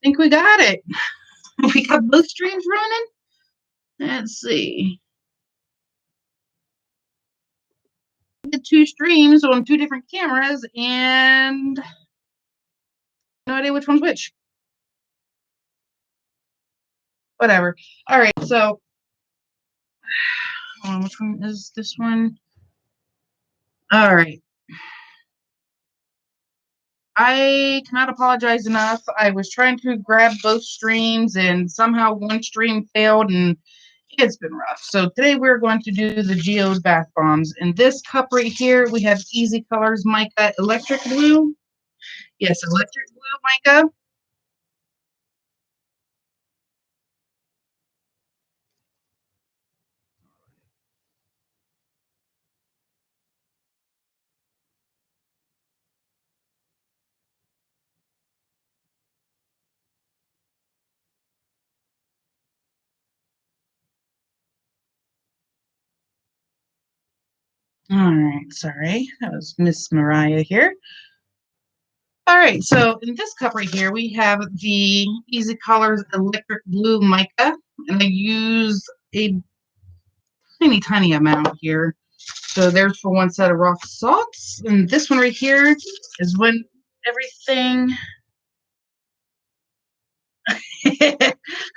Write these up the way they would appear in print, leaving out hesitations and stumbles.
Think we got it. We got both streams running. Let's see. The two streams on two different cameras and no idea which one's which. Whatever. All right, so which one is this one? All right. I cannot apologize enough. I was trying to grab both streams and somehow one stream failed and it's been rough. So today we're going to do the geode bath bombs. In this cup right here, we have Easy Colors Mica Electric Blue. Yes, Electric Blue Mica. All right, sorry, that was Miss Mariah here. All right, so in this cup right here, we have the Easy Colors Electric Blue Mica, and I use a tiny amount here. So there's for one set of rock salts, and this one right here is when everything.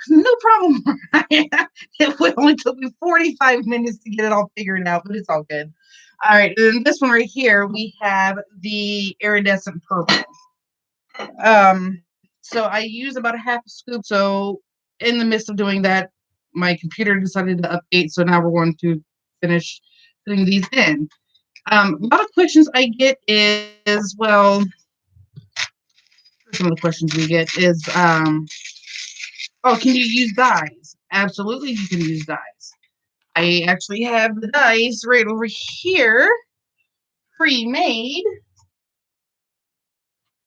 No problem. It only took me 45 minutes to get it all figured out, but it's all good. All right, and this one right here, we have the iridescent purple. So I use about a half a scoop. So in the midst of doing that, my computer decided to update. So now we're going to finish putting these in. A lot of questions I get is, well, some of the questions we get is, oh, can you use dyes? Absolutely, you can use dyes. I actually have the dyes right over here, pre-made.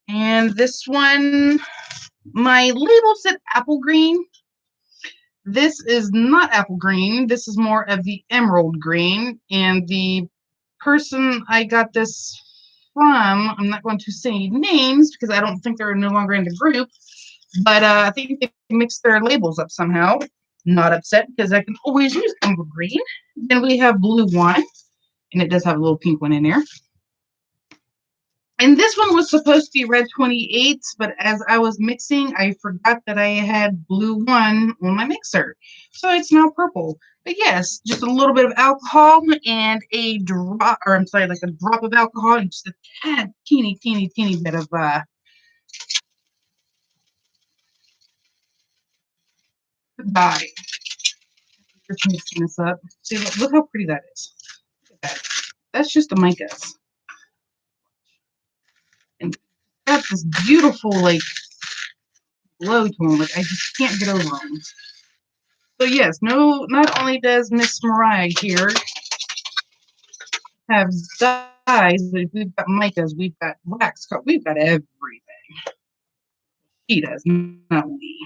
And this one, my label said apple green. This is not apple green. This is more of the emerald green. And the person I got this from, I'm not going to say names because I don't think they're no longer in the group, but I think they mixed their labels up somehow. Not upset because I can always use emerald green. Then we have blue one, and it does have a little pink one in there. And this one was supposed to be red 28, but as I was mixing, I forgot that I had blue one on my mixer. So it's now purple. But yes, just a little bit of alcohol and a drop, or I'm sorry, like a drop of alcohol and just a tad, teeny bit of dye. Just mixing this up. See, look how pretty that is. Look at that. That's just the micas. And that's this beautiful, like, glow tone. Like, I just can't get over them. So yes, no, not only does Miss Mariah here have dyes, but we've got micas, we've got wax cut, we've got everything. She does, not me.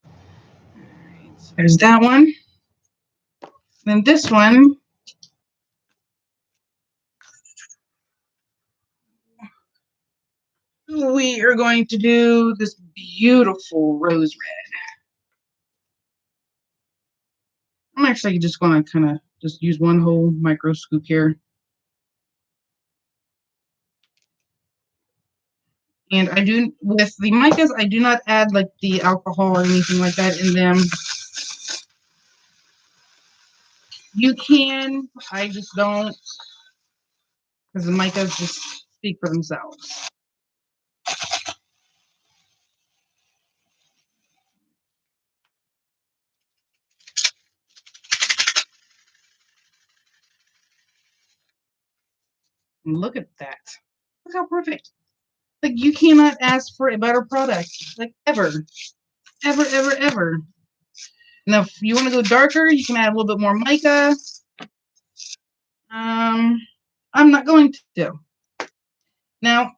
Right, so there's that one. Then this one. We are going to do this beautiful rose red. I'm actually just going to kind of just use one whole micro scoop here. And I do, with the micas, I do not add like the alcohol or anything like that in them. You can, I just don't, because the micas just speak for themselves. And look at that. Look how perfect. Like, you cannot ask for a better product. Like, ever. Ever. Now, if you want to go darker, you can add a little bit more mica. I'm not going to. Now,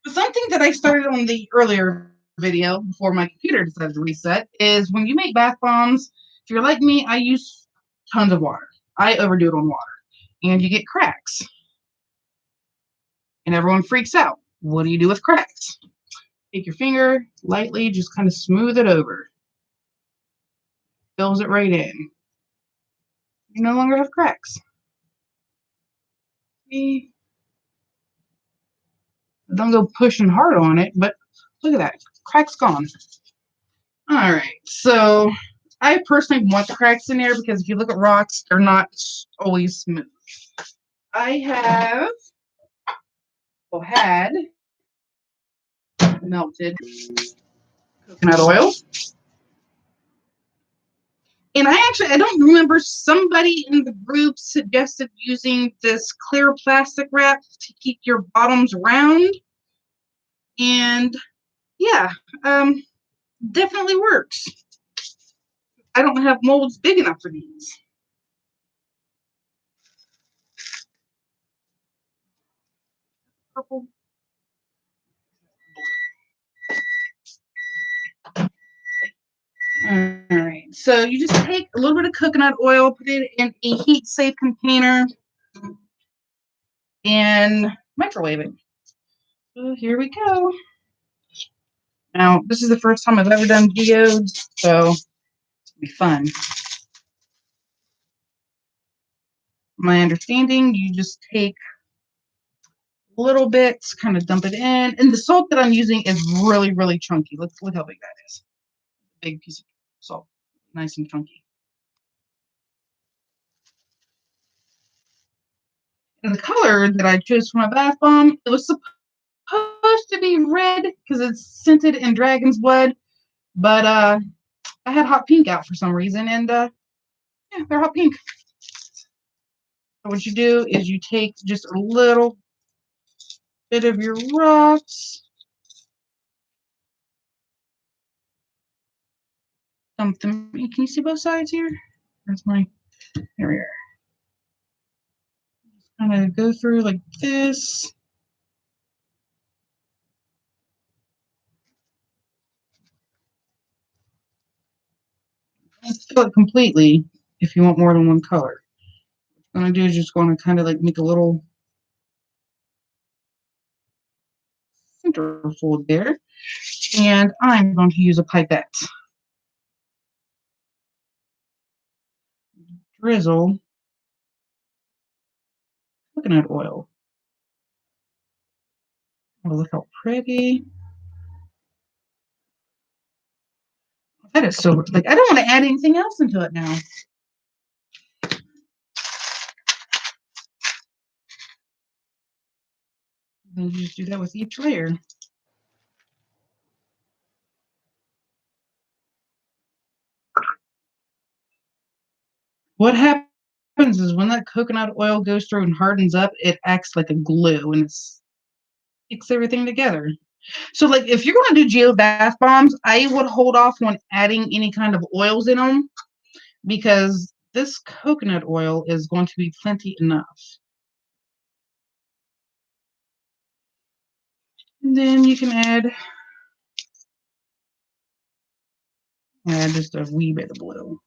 something that I started on the earlier video before my computer decided to reset is when you make bath bombs, if you're like me, I use tons of water. I overdo it on water. And you get cracks. And everyone freaks out. What do you do with cracks? Take your finger, lightly, just kind of smooth it over. Fills it right in. You no longer have cracks. See? Don't go pushing hard on it, but look at that. Crack's gone. All right, so I personally want the cracks in there because if you look at rocks, they're not always smooth. I have had melted coconut oil. And I don't remember, somebody in the group suggested using this clear plastic wrap to keep your bottoms round. And yeah, definitely works. I don't have molds big enough for these. Purple. All right, so you just take a little bit of coconut oil, put it in a heat-safe container, and microwave it. So here we go. Now, this is the first time I've ever done geodes, so it'll be fun. My understanding, you just take little bits, kind of dump it in, and the salt that I'm using is really, really chunky. Look how big that is. Big piece of salt, nice and chunky. And the color that I chose for my bath bomb, it was supposed to be red because it's scented in dragon's blood, but I had hot pink out for some reason, and yeah, they're hot pink. So what you do is you take just a little bit of your rocks, dump them. Can you see both sides here? That's my, there we are. Kind of go through like this. Fill it completely if you want more than one color. What I'm going to do is just going to kind of like make a little center fold there. And I'm going to use a pipette. Drizzle coconut oil. Oh, look how pretty. That is so, like, I don't want to add anything else into it now. Then you just do that with each layer. What happens is when that coconut oil goes through and hardens up, it acts like a glue and it sticks everything together. So, like, if you're going to do geo bath bombs, I would hold off on adding any kind of oils in them because this coconut oil is going to be plenty enough. And then you can add just a wee bit of blue.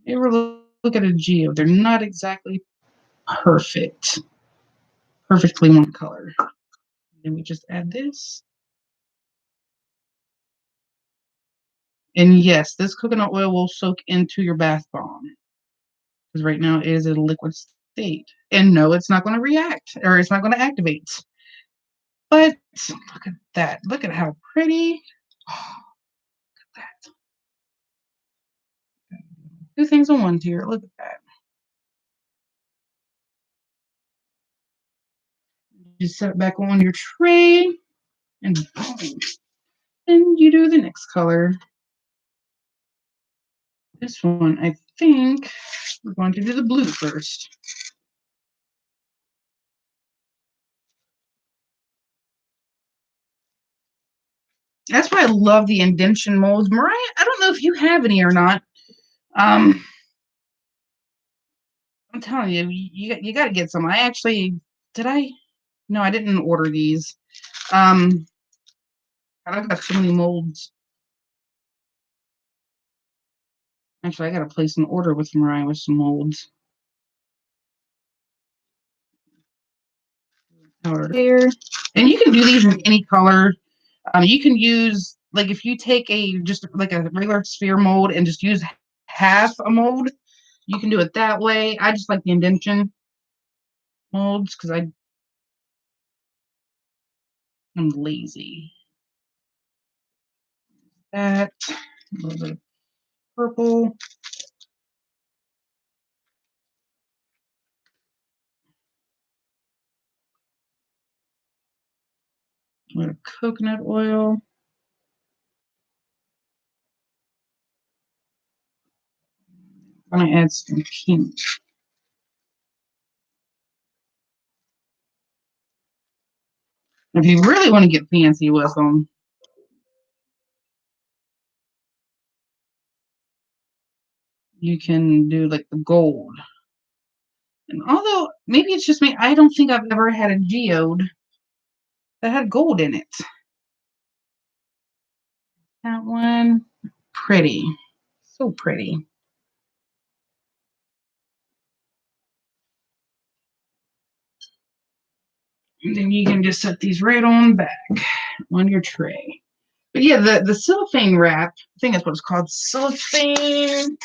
You ever look at a geo, they're not exactly perfectly one color. Then we just add this. And yes, this coconut oil will soak into your bath bomb because right now it is a liquid state. And no, it's not going to react or it's not going to activate. But look at that. Look at how pretty. Oh, look at that. Two things on one tier. Look at that. Just set it back on your tray and boom. And you do the next color. This one, I think we're going to do the blue first. That's why I love the indention molds. Mariah, I don't know if you have any or not. I'm telling you, you got to get some. I actually, did I? No, I didn't order these. I've got so many molds. Actually, I got to place an order with Mariah with some molds. powder there. And you can do these in any color. You can use, like, if you take just like a regular sphere mold and just use half a mold, you can do it that way. I just like the indentation molds because I'm lazy. That, a little bit of purple. A little coconut oil. I'm gonna add some pink. If you really want to get fancy with them, you can do like the gold. And although maybe it's just me, I don't think I've ever had a geode that had gold in it. That one, pretty, so pretty. And then you can just set these right on back on your tray. But yeah, the cellophane wrap, I think that's what it's called, cellophane.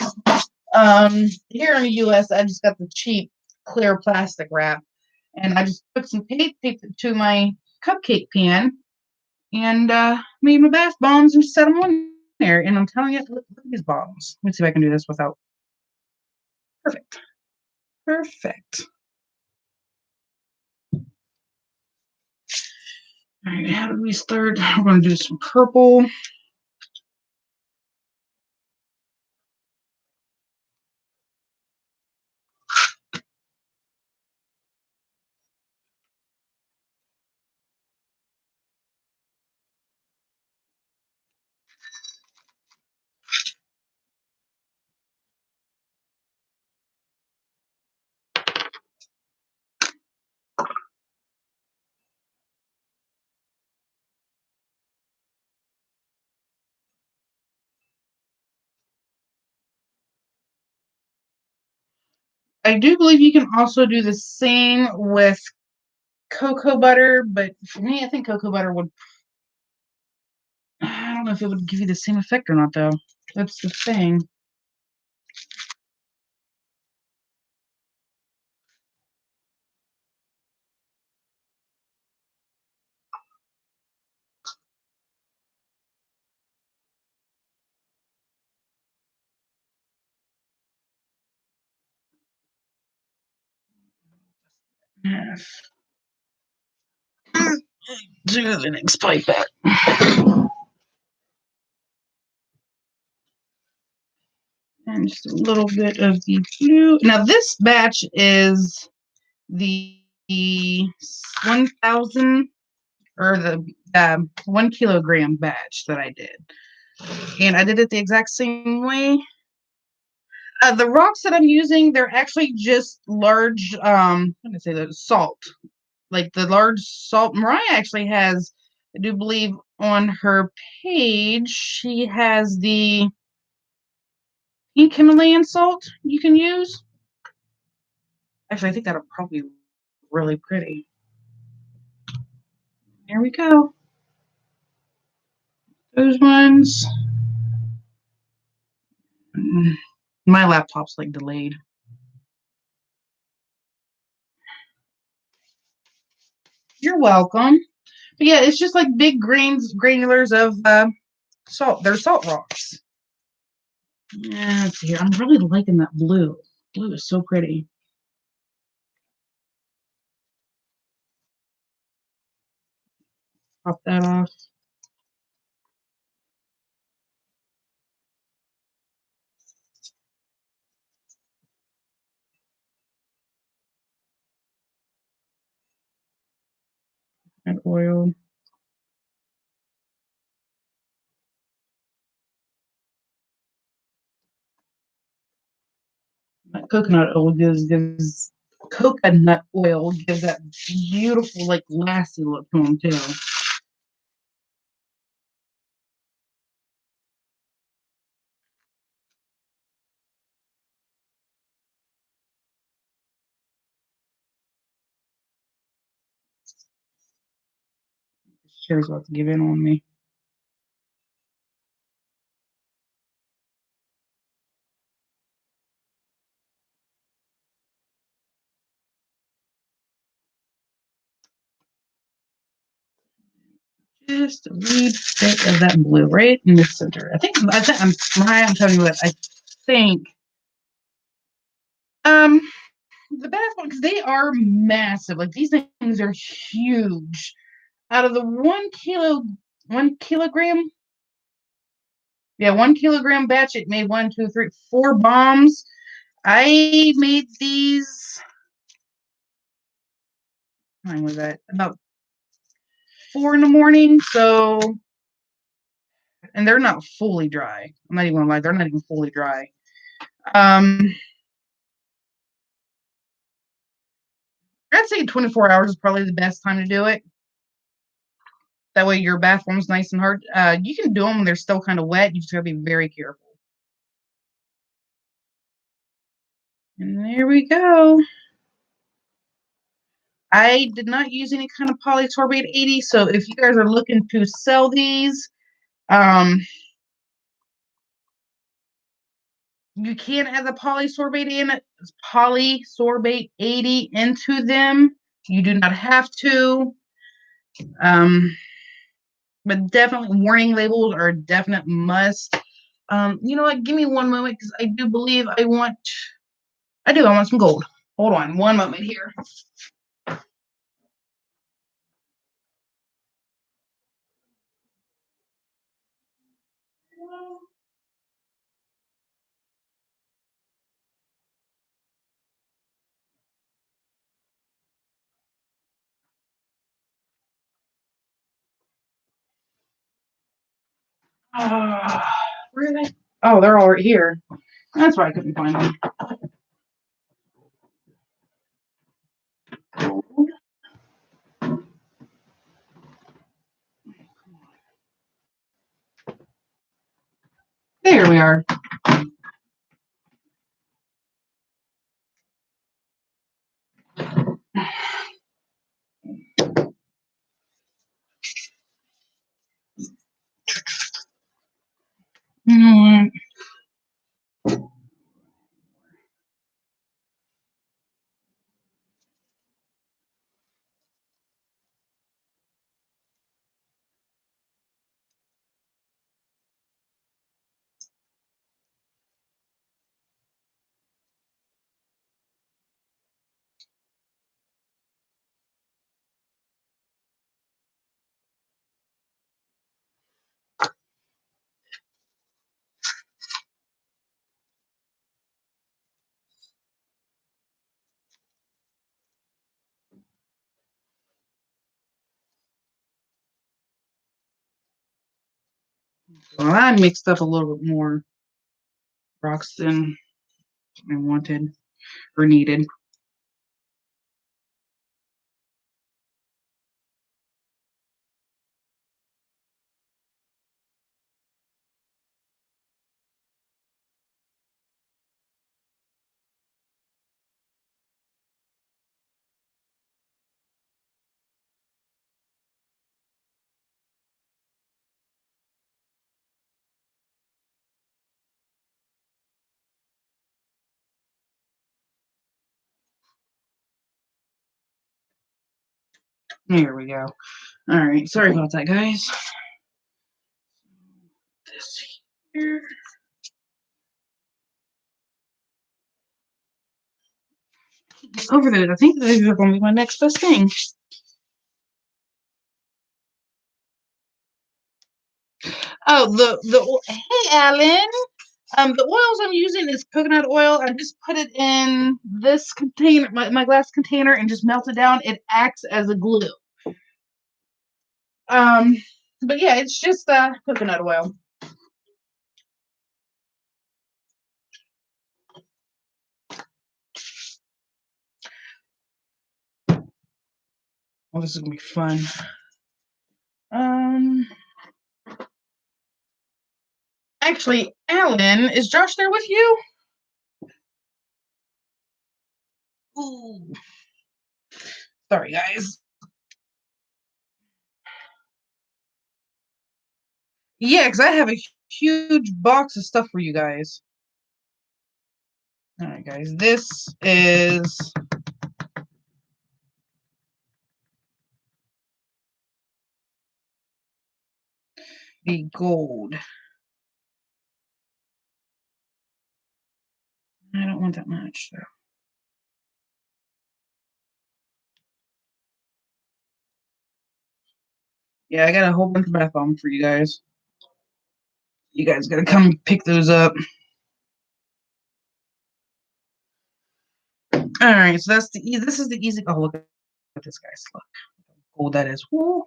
Here in the US, I just got the cheap clear plastic wrap, and I just took some tape, taped it to my cupcake pan, and made my bath bombs and set them on there. And I'm telling you, look at these bombs. Let me see if I can do this without. Perfect. Perfect. All right, how do we start? We're going to do some purple. I do believe you can also do the same with cocoa butter, but for me, I think cocoa butter would, I don't know if it would give you the same effect or not, though. That's the thing. Yes. Do the next pipe back. And just a little bit of the blue. Now, this batch is the 1,000 or the 1 kilogram batch that I did. And I did it the exact same way. The rocks that I'm using, they're actually just large, I'm going to say that salt. Like the large salt. Mariah actually has, I do believe on her page, she has the pink Himalayan salt you can use. Actually, I think that'll probably be really pretty. There we go. Those ones. My laptop's like delayed. You're welcome. But yeah, it's just like big granulars of salt. They're salt rocks. Yeah, let's see here. I'm really liking that blue. Blue is so pretty. Pop that off. Add oil. That coconut oil gives that beautiful, like, glassy look to them too. Chair's about to give in on me. Just a wee bit of that blue right in the center. I think I'm telling you what I think. The best one because they are massive. Like these things are huge. Out of the 1 kilogram, yeah, 1 kilogram batch, it made 4 bombs. I made these. When was that? About 4 in the morning. So, and they're not fully dry. I'm not even gonna lie, they're not even fully dry. I'd say 24 hours is probably the best time to do it. That way your bathroom's nice and hard. You can do them when they're still kind of wet. You just gotta be very careful. And there we go. I did not use any kind of polysorbate 80, so if you guys are looking to sell these, you can add the polysorbate 80 into them. You do not have to. But definitely warning labels are a definite must. You know what? Give me one moment because I do believe I want some gold. Hold on one moment here. Where are they? Oh, they're all right here. That's why I couldn't find them. There we are. Mm. Well, I mixed up a little bit more rocks than I wanted or needed. There we go. All right. Sorry about that, guys. This here. Over there. I think these are going to be my next best thing. Oh, hey, Alan. The oils I'm using is coconut oil. I just put it in this container, my glass container, and just melt it down. It acts as a glue. Um, but yeah, it's just coconut oil. Well, this is gonna be fun. Actually, Alan, is Josh there with you? Ooh. Sorry, guys. Yeah, because I have a huge box of stuff for you guys. All right, guys, this is the gold. I don't want that much, though. Yeah, I got a whole bunch of bath bombs for you guys. You guys gotta come pick those up. All right, so that's the this is the easy. Oh, look at this, guys. Look, gold that is. Woo.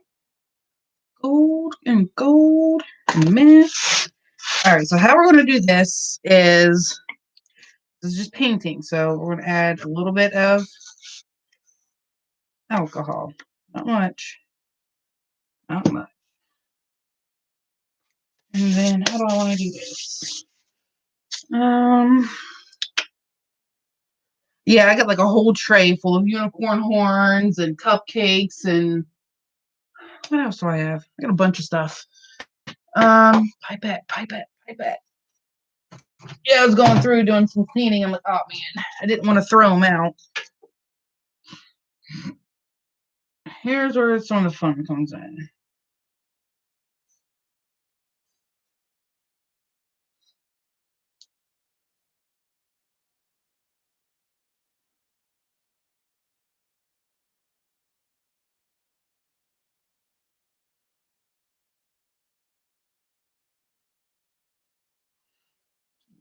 Gold and gold mix. All right, so how we're gonna do this is just painting. So we're gonna add a little bit of alcohol, not much, not much. And then how do I want to do this? Yeah, I got like a whole tray full of unicorn horns and cupcakes and what else do I have? I got a bunch of stuff. Pipette. Yeah, I was going through doing some cleaning. I'm like, oh man, I didn't want to throw them out. Here's where some of the fun comes in.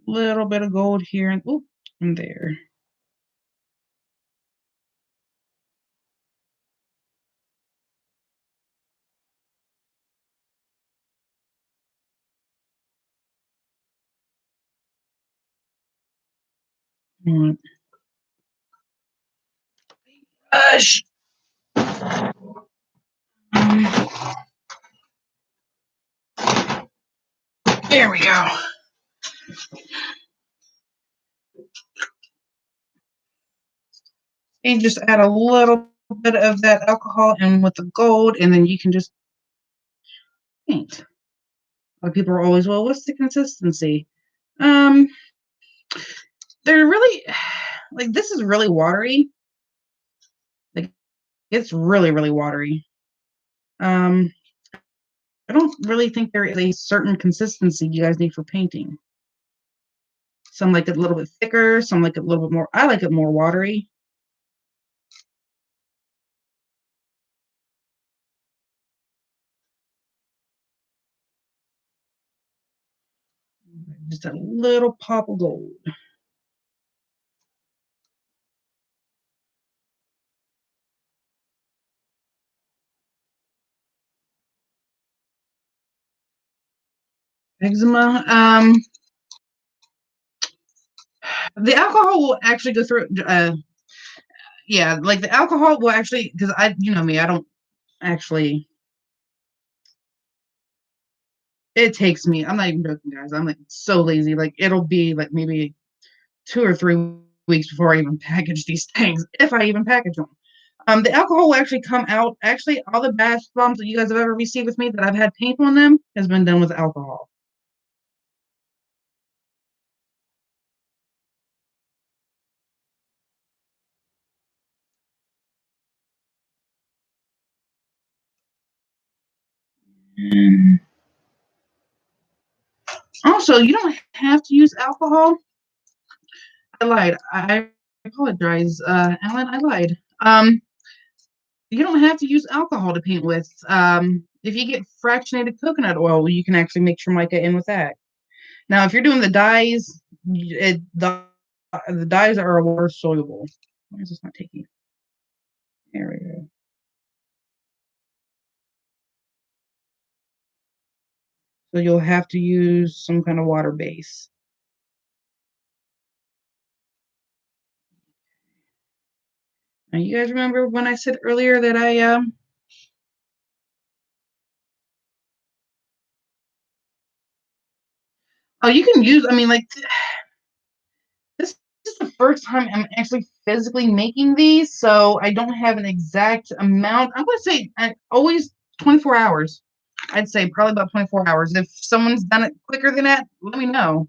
Little bit of gold here and oop, and there. Gosh. There we go. You just add a little bit of that alcohol in with the gold, and then you can just paint. People are always, well, what's the consistency? They're really like this is really watery. Like it's really, really watery. I don't really think there is a certain consistency you guys need for painting. Some like it a little bit thicker, some like it a little bit more. I like it more watery. Just a little pop of gold. Eczema. The alcohol will actually go through. Yeah, like the alcohol will actually because you know me, I don't actually. It takes me. I'm not even joking, guys. I'm like so lazy. Like it'll be like maybe 2 or 3 weeks before I even package these things, if I even package them. The alcohol will actually come out. Actually, all the bath bombs that you guys have ever received with me that I've had paint on them has been done with alcohol. Mm. Also, you don't have to use alcohol. I lied. I apologize, Alan. I lied. You don't have to use alcohol to paint with. If you get fractionated coconut oil, you can actually mix your mica in with that. Now, if you're doing the dyes, the dyes are water soluble. Why is this not taking? There we go. So you'll have to use some kind of water base. Now, you guys remember when I said earlier that oh, you can use. I mean, like this is the first time I'm actually physically making these, so I don't have an exact amount. I'm gonna say I always 24 hours. I'd say probably about 24 hours. If someone's done it quicker than that, let me know.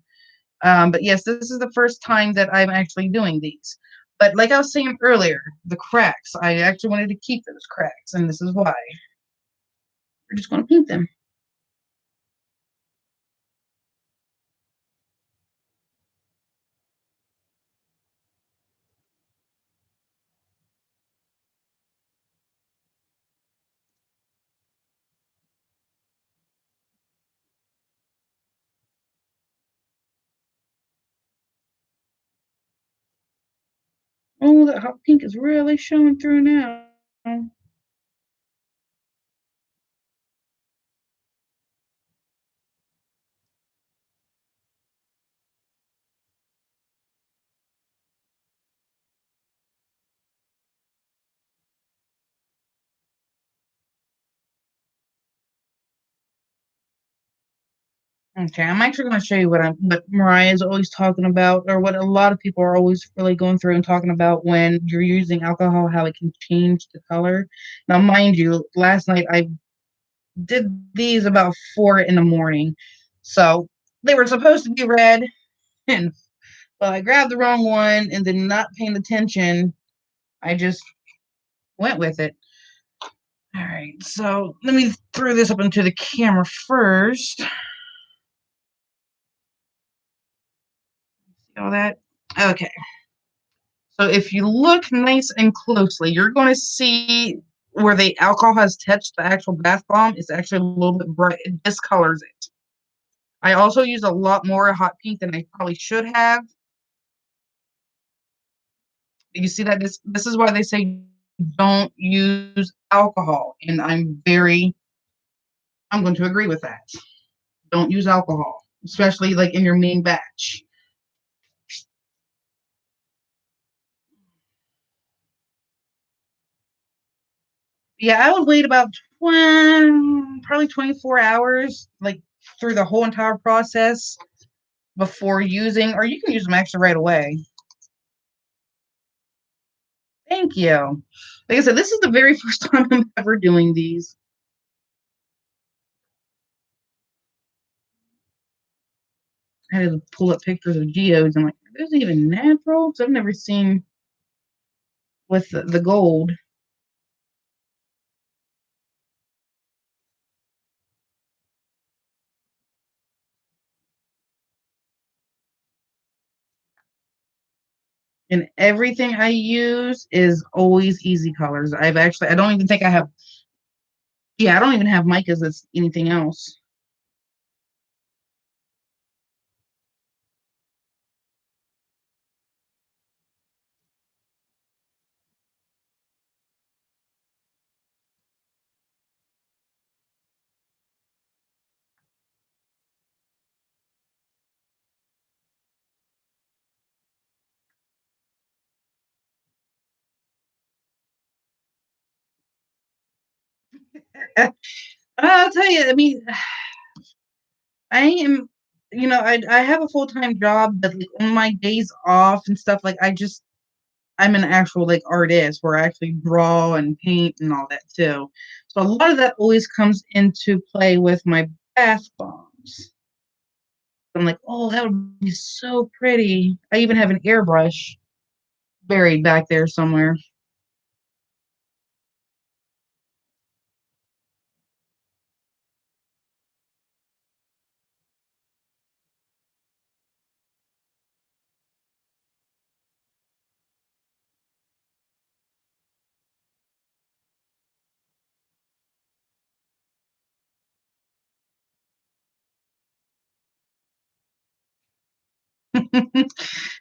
But yes, this is the first time that I'm actually doing these. But like I was saying earlier, the cracks, I actually wanted to keep those cracks, and this is why. We're just going to paint them. Oh, that hot pink is really showing through now. Okay, I'm actually going to show you what Mariah is always talking about, or what a lot of people are always really going through and talking about when you're using alcohol, how it can change the color. Now, mind you, last night I did these about 4 in the morning, so they were supposed to be red, and well, I grabbed the wrong one, and then not paying attention, I just went with it. All right, so let me throw this up into the camera first. See all that? Okay. So if you look nice and closely, you're going to see where the alcohol has touched the actual bath bomb. It's actually a little bit bright. It discolors it. I also use a lot more hot pink than I probably should have. You see that this is why they say don't use alcohol, and I'm going to agree with that. Don't use alcohol, especially like in your main batch. Yeah, I would wait about probably 24 hours, like through the whole entire process before using, or you can use them extra right away. Thank you. Like I said, this is the very first time I'm ever doing these. I had to pull up pictures of geodes. I'm like, are those even natural? Because I've never seen with the gold. And everything I use is always easy colors. I don't even think I have, yeah, I don't even have micas as anything else. I'll tell you, I mean, I am, I have a full-time job, but like on my days off and stuff, like I'm an actual like artist where I actually draw and paint and all that too. So a lot of that always comes into play with my bath bombs. I'm like, oh, that would be so pretty. I even have an airbrush buried back there somewhere.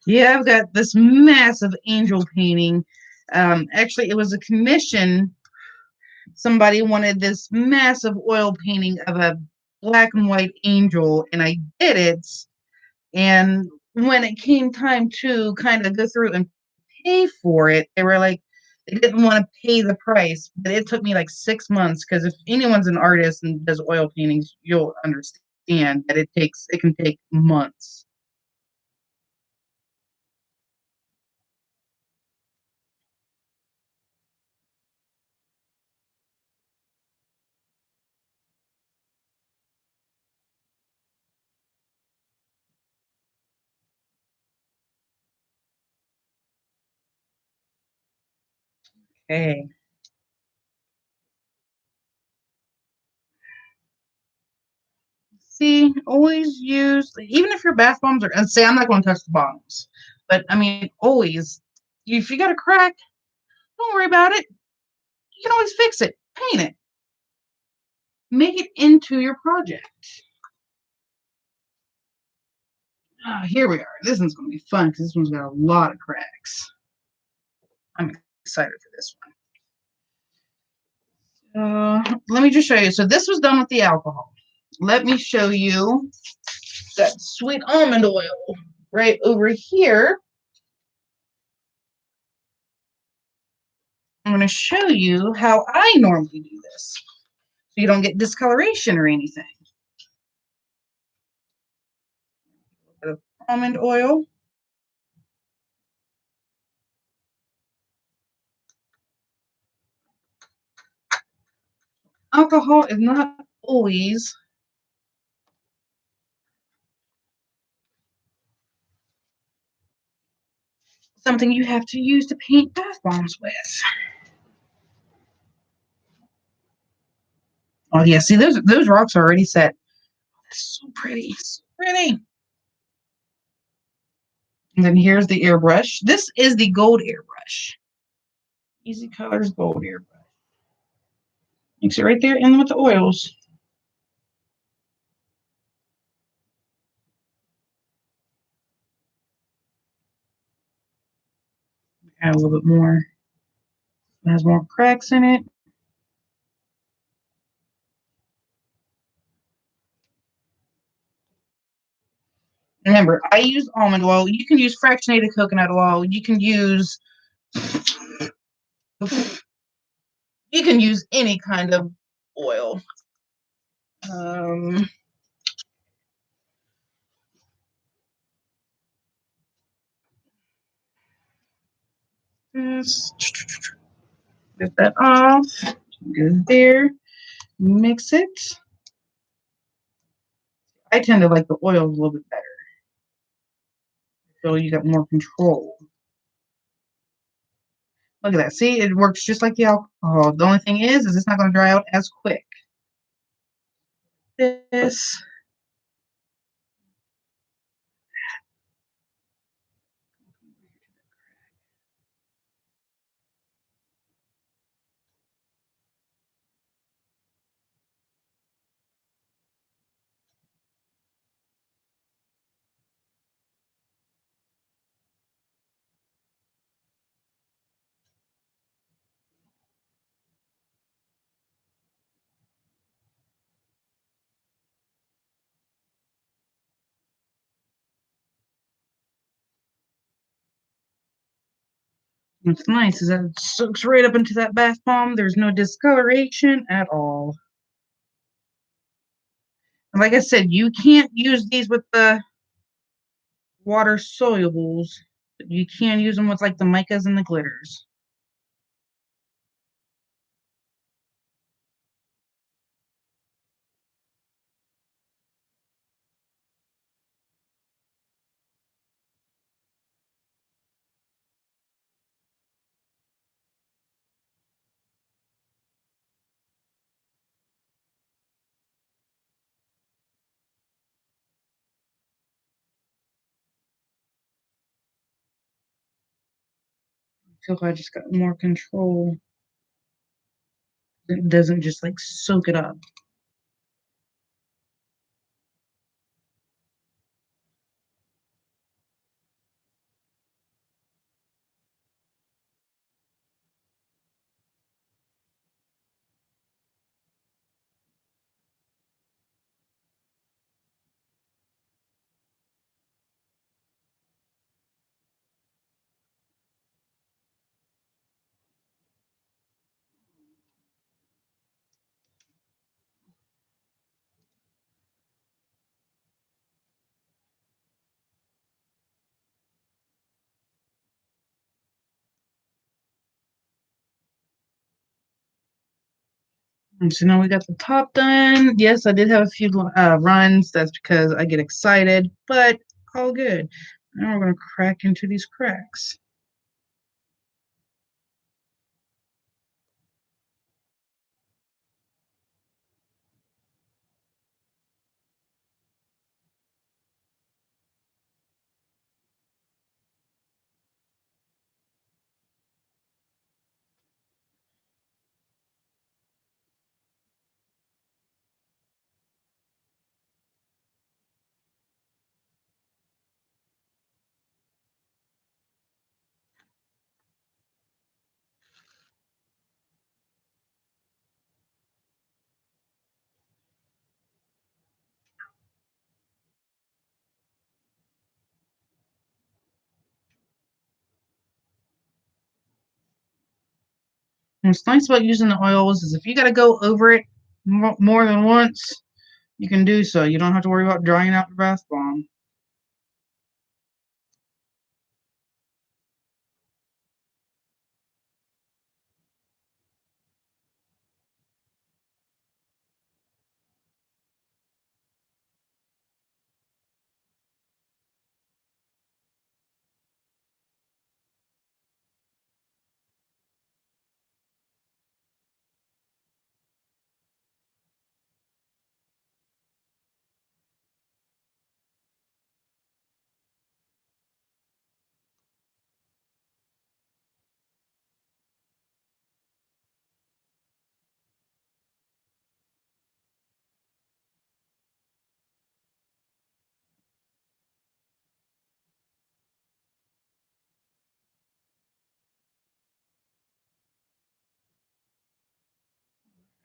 Yeah, I've got this massive angel painting. Actually, it was a commission. Somebody wanted this massive oil painting of a black and white angel, and I did it. And when it came time to kind of go through and pay for it, they were like, they didn't want to pay the price. But it took me like 6 months because if anyone's an artist and does oil paintings, you'll understand that it can take months. Okay. See, always use, even if your bath bombs are, and say I'm not going to touch the bottoms, but I mean, always, if you got a crack, don't worry about it. You can always fix it, paint it, make it into your project. Here we are. This one's going to be fun because this one's got a lot of cracks. I'm excited for this one. Let me just show you. So this was done with the alcohol. Let me show you that sweet almond oil right over here. I'm going to show you how I normally do this so you don't get discoloration or anything. A bit of almond oil. Alcohol is not always something you have to use to paint bath bombs with. Oh yeah, see those rocks are already set. That's so pretty, so pretty. And then here's the airbrush. This is the gold airbrush. Easy Colors gold airbrush. Mix it right there in with the oils. Add a little bit more. It has more cracks in it. Remember, I use almond oil. You can use fractionated coconut oil. You can use any kind of oil. Get that off. Good there. Mix it. I tend to like the oil a little bit better. So you got more control. Look at that. See, it works just like the alcohol. The only thing is it's not going to dry out as quick. This. What's nice is that it soaks right up into that bath bomb. There's no discoloration at all. And like I said, you can't use these with the water solubles. You can use them with like the micas and the glitters. I feel like I just got more control. It doesn't just like soak it up. And so now we got the top done. Yes, I did have a few runs. That's because I get excited, but all good. Now we're going to crack into these cracks. What's nice about using the oils is if you got to go over it more than once, you can do so. You don't have to worry about drying out your bath bomb.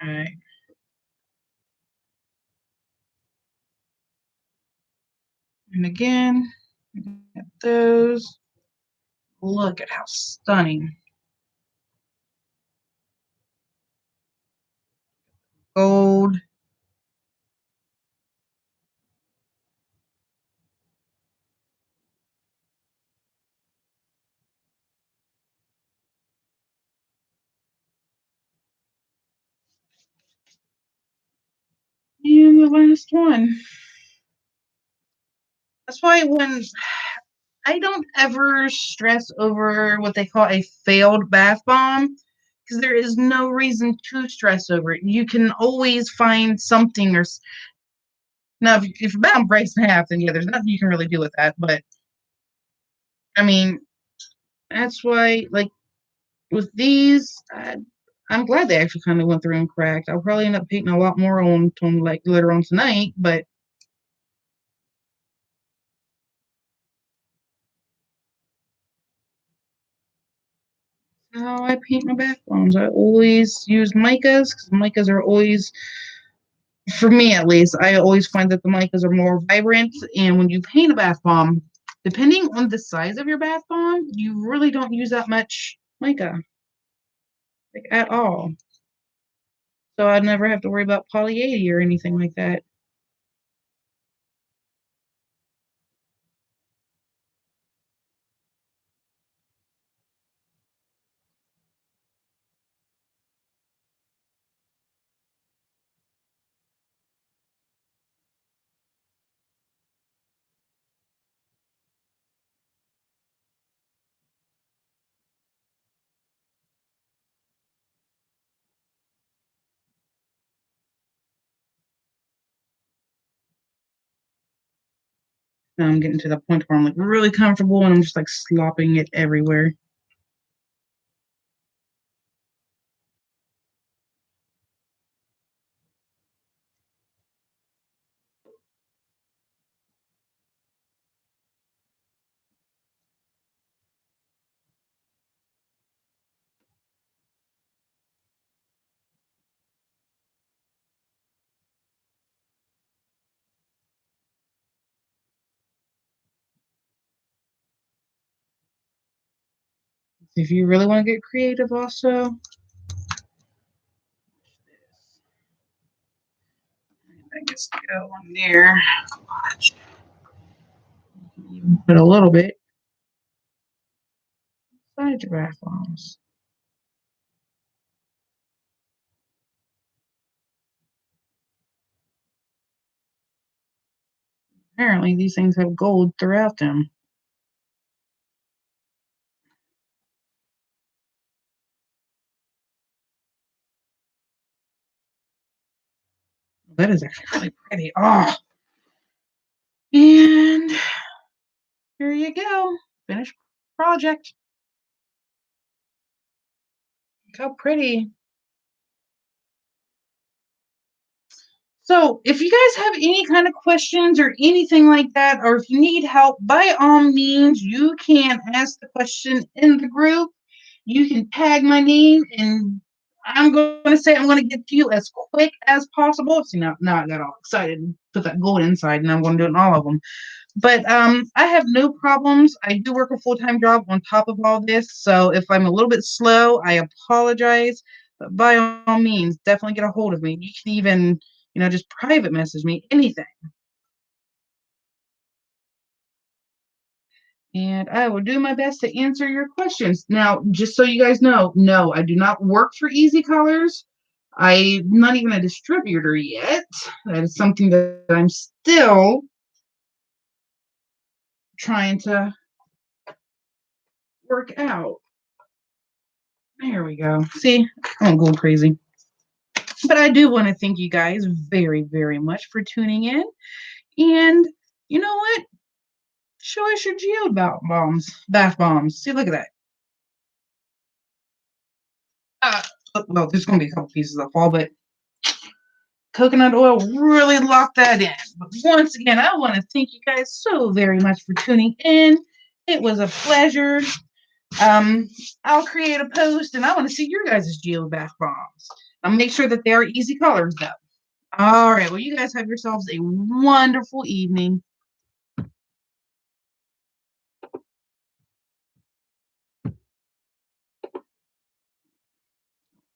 All right. And again, at those. Look at how stunning. Gold. And the last one. That's why when I don't ever stress over what they call a failed bath bomb because there is no reason to stress over it. You can always find something or now if your bath bomb breaks in half, then yeah, there's nothing you can really do with that. But I mean, that's why like with these, I'm glad they actually kind of went through and cracked. I'll probably end up painting a lot more on like later on tonight, but how I paint my bath bombs. I always use micas because micas are always, for me at least, I always find that the micas are more vibrant. And when you paint a bath bomb, depending on the size of your bath bomb, you really don't use that much mica, like at all. So I'd never have to worry about poly 80 or anything like that. Now I'm getting to the point where I'm like really comfortable and I'm just like slopping it everywhere. If you really want to get creative, also, I guess go on there. Put a little bit inside your bath bombs. Apparently, these things have gold throughout them. That is actually really pretty. Oh, and here you go. Finished project. Look how pretty. So, if you guys have any kind of questions or anything like that, or if you need help, by all means, you can ask the question in the group. You can tag my name, and I'm going to say I'm going to get to you as quick as possible. See, now I got all excited and put that gold inside, and I'm going to do it in all of them. But I have no problems. I do work a full-time job on top of all this, so if I'm a little bit slow, I apologize. But by all means, definitely get a hold of me. You can even, just private message me, anything. And I will do my best to answer your questions. Now, just so you guys know, no, I do not work for Easy Colors. I'm not even a distributor yet. That is something that I'm still trying to work out. There we go. See, I'm going crazy. But I do want to thank you guys very, very much for tuning in. And you know what? Show us your geode bath bombs. See, look at that. Well, there's going to be a couple pieces that fall, but coconut oil really locked that in. But once again, I want to thank you guys so very much for tuning in. It was a pleasure. I'll create a post, and I want to see your guys' geode bath bombs. I'll make sure that they are easy colors, though. All right. Well, you guys have yourselves a wonderful evening.